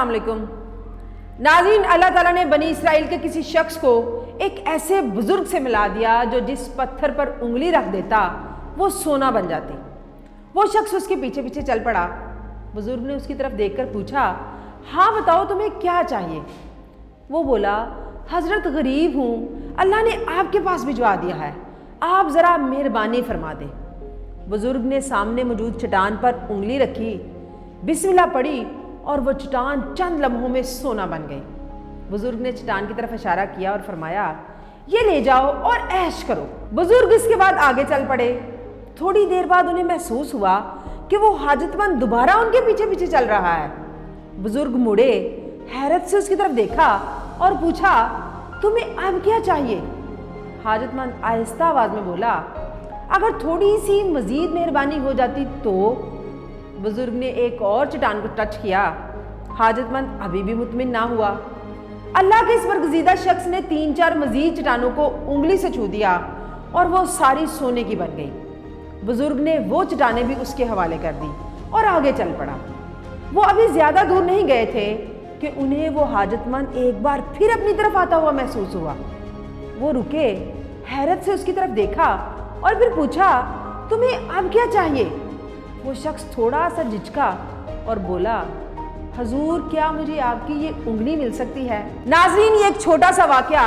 अस्सलाम वालेकुम नाज़रीन, अल्लाह ताला ने बनी इसराइल के किसी शख्स को एक ऐसे बुजुर्ग से मिला दिया जो जिस पत्थर पर उंगली रख देता वो सोना बन जाती। वो शख्स उसके पीछे पीछे चल पड़ा। बुजुर्ग ने उसकी तरफ देखकर पूछा, हाँ बताओ तुम्हें क्या चाहिए? वो बोला, हजरत गरीब हूँ, अल्लाह ने आपके पास भिजवा दिया है, आप ज़रा मेहरबानी फरमा दें। बुजुर्ग ने सामने मौजूद चट्टान पर उंगली रखी, बिस्मिल्लाह पढ़ी और वो चट्टान चंद लम्हों में सोना बन गई। बुजुर्ग ने चट्टान की तरफ इशारा किया और फरमाया, ये ले जाओ और ऐश करो। बुजुर्ग इसके बाद आगे चल पड़े। थोड़ी देर बाद उन्हें महसूस हुआ कि वो हाजतमंद दोबारा उनके पीछे पीछे चल रहा है। बुजुर्ग मुड़े, हैरत से उसकी तरफ देखा और पूछा, तुम्हें अब क्या चाहिए? हाजतमंद आहिस्ता आवाज में बोला, अगर थोड़ी सी मजीद मेहरबानी हो जाती तो। बुजुर्ग ने एक और चट्टान को टच किया। हाजतमंद अभी भी मुतमिन ना हुआ। अल्लाह के इस बरगज़ीदा शख्स ने 3-4 मजीद चट्टानों को उंगली से छू दिया और वो सारी सोने की बन गई। बुजुर्ग ने वो चट्टानें भी उसके हवाले कर दी और आगे चल पड़ा। वो अभी ज्यादा दूर नहीं गए थे कि उन्हें वो हाजतमंद एक बार फिर अपनी तरफ आता हुआ महसूस हुआ। वो रुके, हैरत से उसकी तरफ देखा और फिर पूछा, तुम्हें अब क्या चाहिए? वो शख्स थोड़ा सा झिझका और बोला, हजूर क्या मुझे आपकी ये उंगली मिल सकती है? नाज़रीन, ये एक छोटा सा वाक़या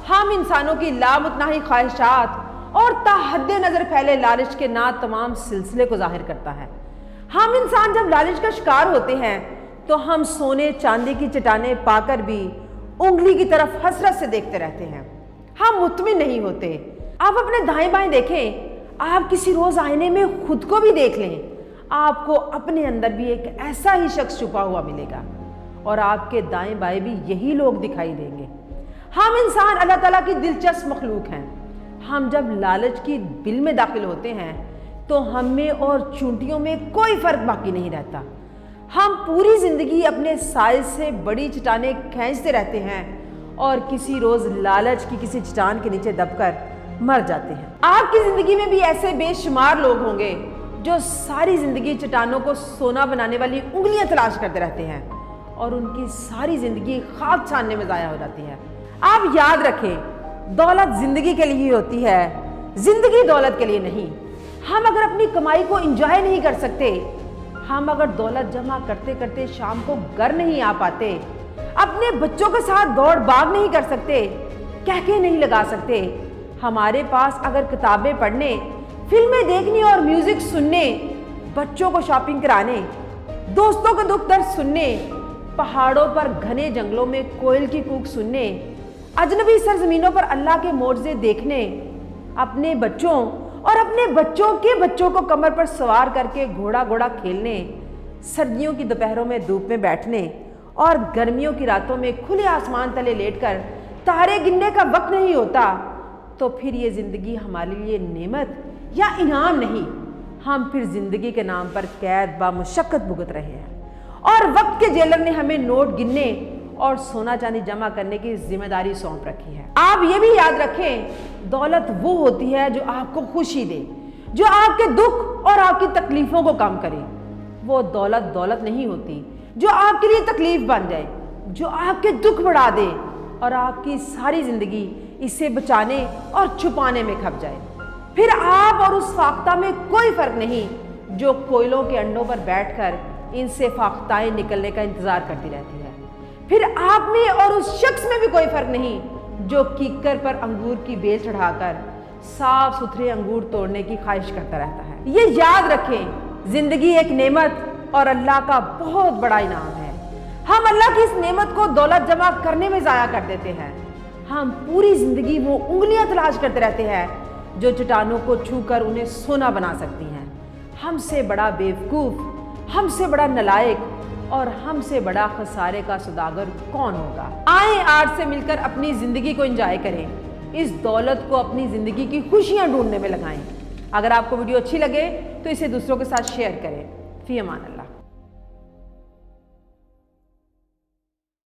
हम इंसानों की लामुतनाही ख्वाहिशात और ताहद्दे नज़र फैले लालच के ना तमाम सिलसिले को जाहिर करता है। हम इंसान जब लालच का शिकार होते हैं तो हम सोने चांदी की चट्टानें पाकर भी उंगली की तरफ हसरत से देखते रहते हैं। हम मुतमिन नहीं होते। आप अपने दाएं बाएं देखें, आप किसी रोज आईने में खुद को भी देख लें, आपको अपने अंदर भी एक ऐसा ही शख्स छुपा हुआ मिलेगा और आपके दाएं बाएं भी यही लोग दिखाई देंगे। हम इंसान अल्लाह ताला की दिलचस्प मखलूक हैं। हम जब लालच की बिल में दाखिल होते हैं तो हम में और चूंटियों में कोई फर्क बाकी नहीं रहता। हम पूरी जिंदगी अपने साइज से बड़ी चट्टानें खींचते रहते हैं और किसी रोज लालच की किसी चट्टान के नीचे दबकर मर जाते हैं। आपकी जिंदगी में भी ऐसे बेशुमार लोग होंगे जो सारी जिंदगी चट्टानों को सोना बनाने वाली उंगलियां तलाश करते रहते हैं और उनकी सारी जिंदगी खाक छानने में जाया हो जाती है। आप याद रखें, दौलत जिंदगी के लिए होती है, जिंदगी दौलत के लिए नहीं। हम अगर अपनी कमाई को एंजॉय नहीं कर सकते, हम अगर दौलत जमा करते करते शाम को घर नहीं आ पाते, अपने बच्चों के साथ दौड़ भाग नहीं कर सकते, कहके नहीं लगा सकते, हमारे पास अगर किताबें पढ़ने, फिल्में देखने और म्यूजिक सुनने, बच्चों को शॉपिंग कराने, दोस्तों के दुख दर्द सुनने, पहाड़ों पर घने जंगलों में कोयल की कूक सुनने, अजनबी सरजमीनों पर अल्लाह के मोज़े देखने, अपने बच्चों और अपने बच्चों के बच्चों को कमर पर सवार करके घोड़ा घोड़ा खेलने, सर्दियों की दोपहरों में धूप में बैठने और गर्मियों की रातों में खुले आसमान तले लेटकर तारे गिनने का वक्त नहीं होता, तो फिर ये ज़िंदगी हमारे लिए नेमत या इनाम नहीं। हम फिर ज़िंदगी के नाम पर कैद बा मुशक्कत भुगत रहे हैं और वक्त के जेलर ने हमें नोट गिनने और सोना चांदी जमा करने की जिम्मेदारी सौंप रखी है। आप ये भी याद रखें, दौलत वो होती है जो आपको खुशी दे, जो आपके दुख और आपकी तकलीफों को कम करे। वो दौलत दौलत नहीं होती जो आपके लिए तकलीफ बन जाए, जो आपके दुख बढ़ा दे और आपकी सारी जिंदगी इसे बचाने और छुपाने में खप जाए। फिर आप और उस फाख्ता में कोई फर्क नहीं जो कोयलों के अंडों पर बैठकर इनसे फाख्ताएं निकलने का इंतजार करती रहती है। फिर आप में और उस शख्स में भी कोई फर्क नहीं जो कीकर पर अंगूर की बेल चढ़ाकर साफ सुथरे अंगूर तोड़ने की ख्वाहिश करता रहता है। ये याद रखें, जिंदगी एक नेमत और अल्लाह का बहुत बड़ा इनाम है। हम अल्लाह की इस नेमत को दौलत जमा करने में ज़ाया कर देते हैं। हम पूरी जिंदगी वो उंगलियां तलाश करते रहते हैं जो चट्टानों को छूकर उन्हें सोना बना सकती हैं। हमसे बड़ा बेवकूफ़, हमसे बड़ा नलायक और हमसे बड़ा खसारे का सौदागर कौन होगा? आए आज से मिलकर अपनी जिंदगी को एंजॉय करें, इस दौलत को अपनी जिंदगी की खुशियां ढूंढने में लगाएं। अगर आपको वीडियो अच्छी लगे तो इसे दूसरों के साथ शेयर करें। फी अमान अल्लाह।